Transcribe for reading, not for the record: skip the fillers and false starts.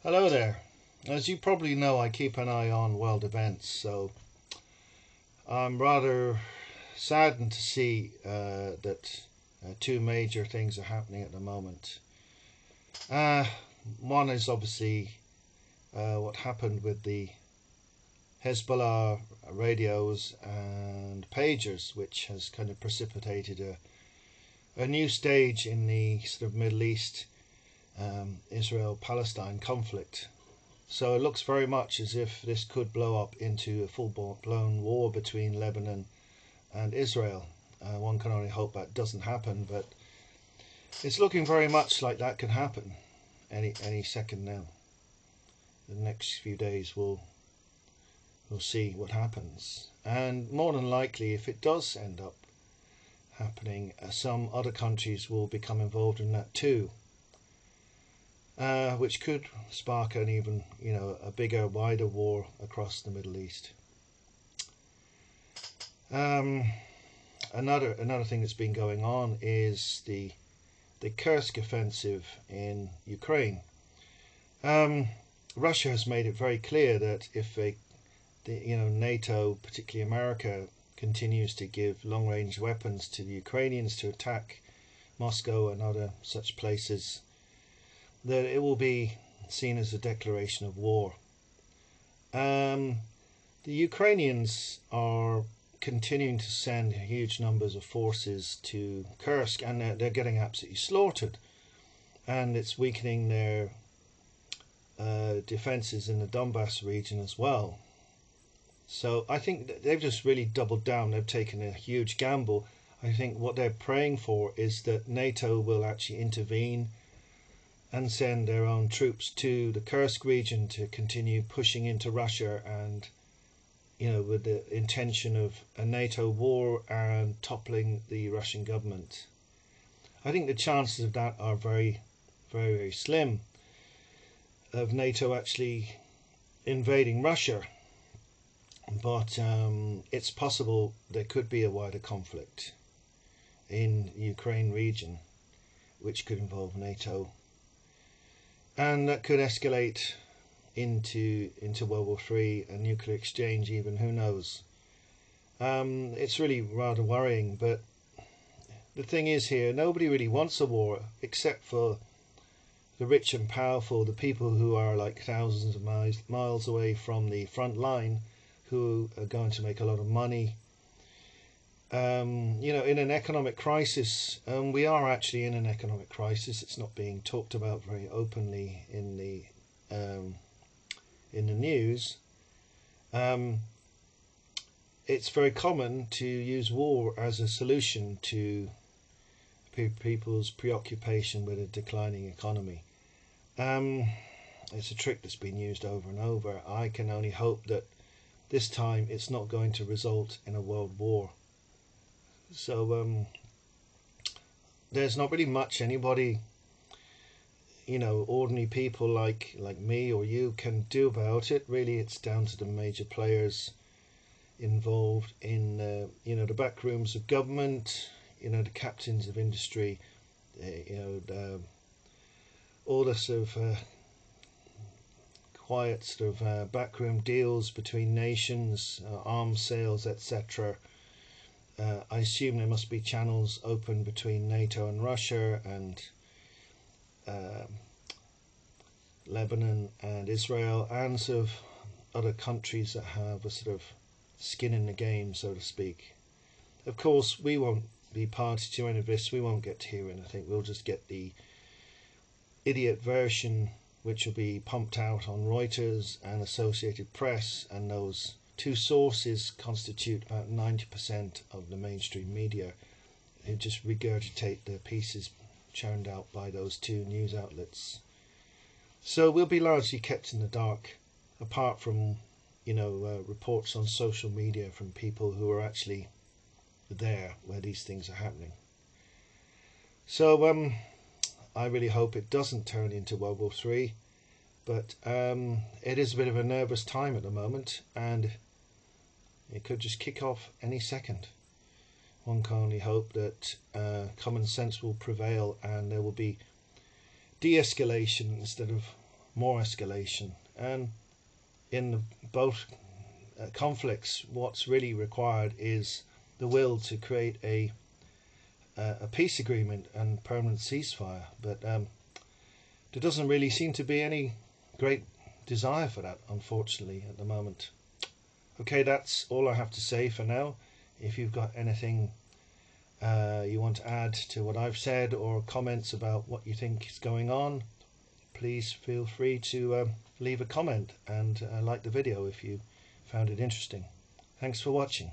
Hello there. As you probably know, I keep an eye on world events, so I'm rather saddened to see that two major things are happening at the moment. Uh, One is obviously what happened with the Hezbollah radios and pagers, which has kind of precipitated a new stage in the sort of Middle East, Israel-Palestine conflict. So it looks very much as if this could blow up into a full-blown war between Lebanon and Israel. One can only hope that doesn't happen, but it's looking very much like that could happen any second now. The next few days we'll see what happens, and more than likely, if it does end up happening, some other countries will become involved in that too. Which could spark an even, a bigger, wider war across the Middle East. Another thing that's been going on is the Kursk offensive in Ukraine. Russia has made it very clear that if NATO, particularly America, continues to give long-range weapons to the Ukrainians to attack Moscow and other such places, that it will be seen as a declaration of war. The Ukrainians are continuing to send huge numbers of forces to Kursk, and they're getting absolutely slaughtered, and it's weakening their defenses in the Donbass region as well. So I think they've just really doubled down. They've taken a huge gamble. I think what they're praying for is that NATO will actually intervene and send their own troops to the Kursk region to continue pushing into Russia, and with the intention of a NATO war and toppling the Russian government. I think the chances of that are very, very, very slim, of NATO actually invading Russia, but it's possible there could be a wider conflict in the Ukraine region which could involve NATO, and that could escalate into World War III, a nuclear exchange even, who knows. It's really rather worrying, but the thing is here, nobody really wants a war except for the rich and powerful, the people who are like thousands of miles away from the front line, who are going to make a lot of money. In an economic crisis, we are actually in an economic crisis. It's not being talked about very openly in the news. It's very common to use war as a solution to people's preoccupation with a declining economy. It's a trick that's been used over and over. I can only hope that this time it's not going to result in a world war. So there's not really much anybody, ordinary people like me or you can do about it. Really, it's down to the major players involved in the back rooms of government, the captains of industry, all the sort of quiet sort of backroom deals between nations, arms sales, etc. I assume there must be channels open between NATO and Russia and Lebanon and Israel, and sort of other countries that have a sort of skin in the game, so to speak. Of course, we won't be party to any of this. We won't get to hear anything. We'll just get the idiot version, which will be pumped out on Reuters and Associated Press, and those two sources constitute about 90% of the mainstream media, who just regurgitate the pieces churned out by those two news outlets. So we'll be largely kept in the dark, apart from reports on social media from people who are actually there where these things are happening. So I really hope it doesn't turn into World War III, but it is a bit of a nervous time at the moment, and it could just kick off any second. One can only hope that common sense will prevail and there will be de-escalation instead of more escalation. And in both conflicts, what's really required is the will to create a peace agreement and permanent ceasefire. But there doesn't really seem to be any great desire for that, unfortunately, at the moment. Okay, that's all I have to say for now. If you've got anything you want to add to what I've said, or comments about what you think is going on, please feel free to leave a comment and like the video if you found it interesting. Thanks for watching.